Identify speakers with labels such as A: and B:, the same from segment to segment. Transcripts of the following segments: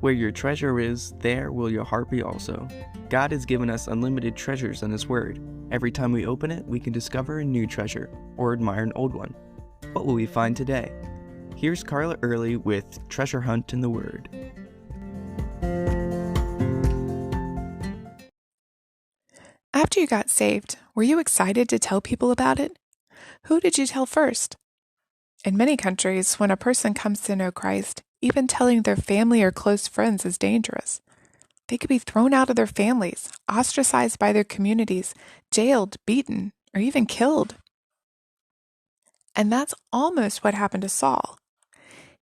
A: Where your treasure is, there will your heart be also. God has given us unlimited treasures in His Word. Every time we open it, we can discover a new treasure or admire an old one. What will we find today? Here's Carla Early with Treasure Hunt in the Word.
B: After you got saved, were you excited to tell people about it? Who did you tell first? In many countries, when a person comes to know Christ, even telling their family or close friends is dangerous. They could be thrown out of their families, ostracized by their communities, jailed, beaten, or even killed. And that's almost what happened to Saul.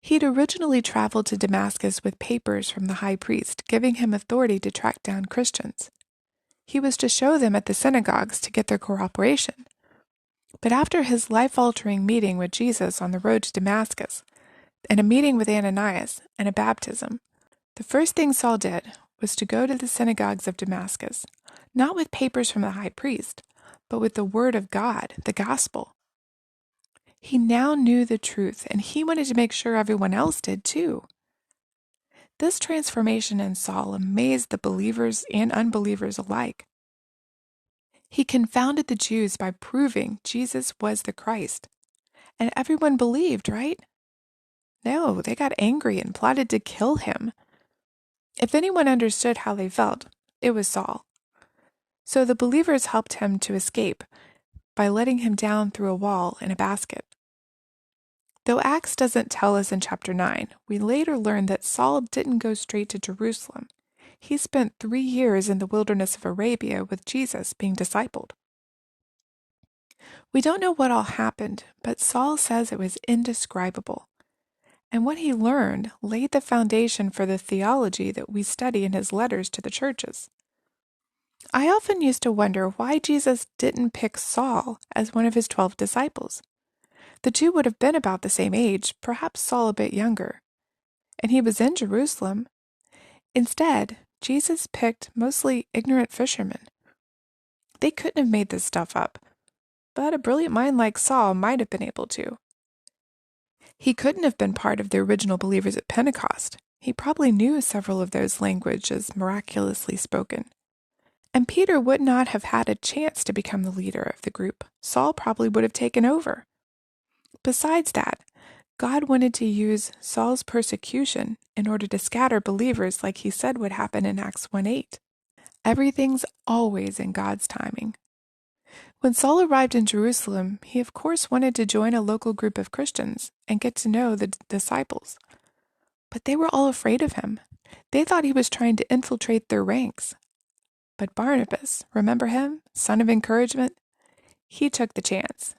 B: He'd originally traveled to Damascus with papers from the high priest, giving him authority to track down Christians. He was to show them at the synagogues to get their cooperation. But after his life-altering meeting with Jesus on the road to Damascus, and a meeting with Ananias, and a baptism, the first thing Saul did was to go to the synagogues of Damascus, not with papers from the high priest, but with the word of God, the gospel. He now knew the truth, and he wanted to make sure everyone else did too. This transformation in Saul amazed the believers and unbelievers alike. He confounded the Jews by proving Jesus was the Christ. And everyone believed, right? No, they got angry and plotted to kill him. If anyone understood how they felt, it was Saul. So the believers helped him to escape by letting him down through a wall in a basket. Though Acts doesn't tell us in chapter 9, we later learn that Saul didn't go straight to Jerusalem. He spent 3 years in the wilderness of Arabia with Jesus being discipled. We don't know what all happened, but Saul says it was indescribable. And what he learned laid the foundation for the theology that we study in his letters to the churches. I often used to wonder why Jesus didn't pick Saul as one of his 12 disciples. The two would have been about the same age, perhaps Saul a bit younger. And he was in Jerusalem. Instead, Jesus picked mostly ignorant fishermen. They couldn't have made this stuff up, but a brilliant mind like Saul might have been able to. He couldn't have been part of the original believers at Pentecost. He probably knew several of those languages miraculously spoken. And Peter would not have had a chance to become the leader of the group. Saul probably would have taken over. Besides that, God wanted to use Saul's persecution in order to scatter believers like he said would happen in Acts 1:8. Everything's always in God's timing. When Saul arrived in Jerusalem, he of course wanted to join a local group of Christians and get to know the disciples. But they were all afraid of him. They thought he was trying to infiltrate their ranks. But Barnabas, remember him, son of encouragement? He took the chance.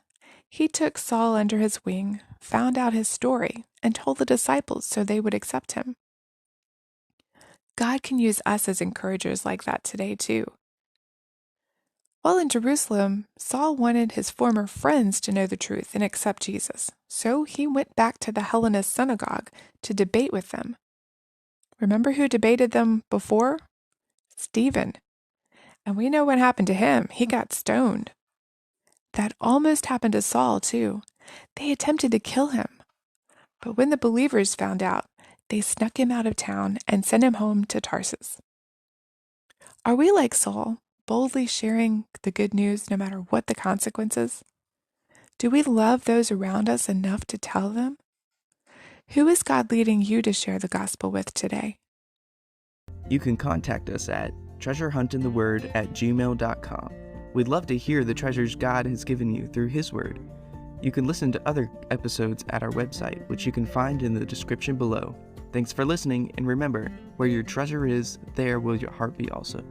B: He took Saul under his wing, found out his story, and told the disciples so they would accept him. God can use us as encouragers like that today too. While in Jerusalem, Saul wanted his former friends to know the truth and accept Jesus, so he went back to the Hellenist synagogue to debate with them. Remember who debated them before? Stephen. And we know what happened to him. He got stoned. That almost happened to Saul, too. They attempted to kill him. But when the believers found out, they snuck him out of town and sent him home to Tarsus. Are we like Saul, boldly sharing the good news no matter what the consequences? Do we love those around us enough to tell them? Who is God leading you to share the gospel with today?
A: You can contact us at treasurehuntintheword@gmail.com. We'd love to hear the treasures God has given you through His Word. You can listen to other episodes at our website, which you can find in the description below. Thanks for listening, and remember, where your treasure is, there will your heart be also.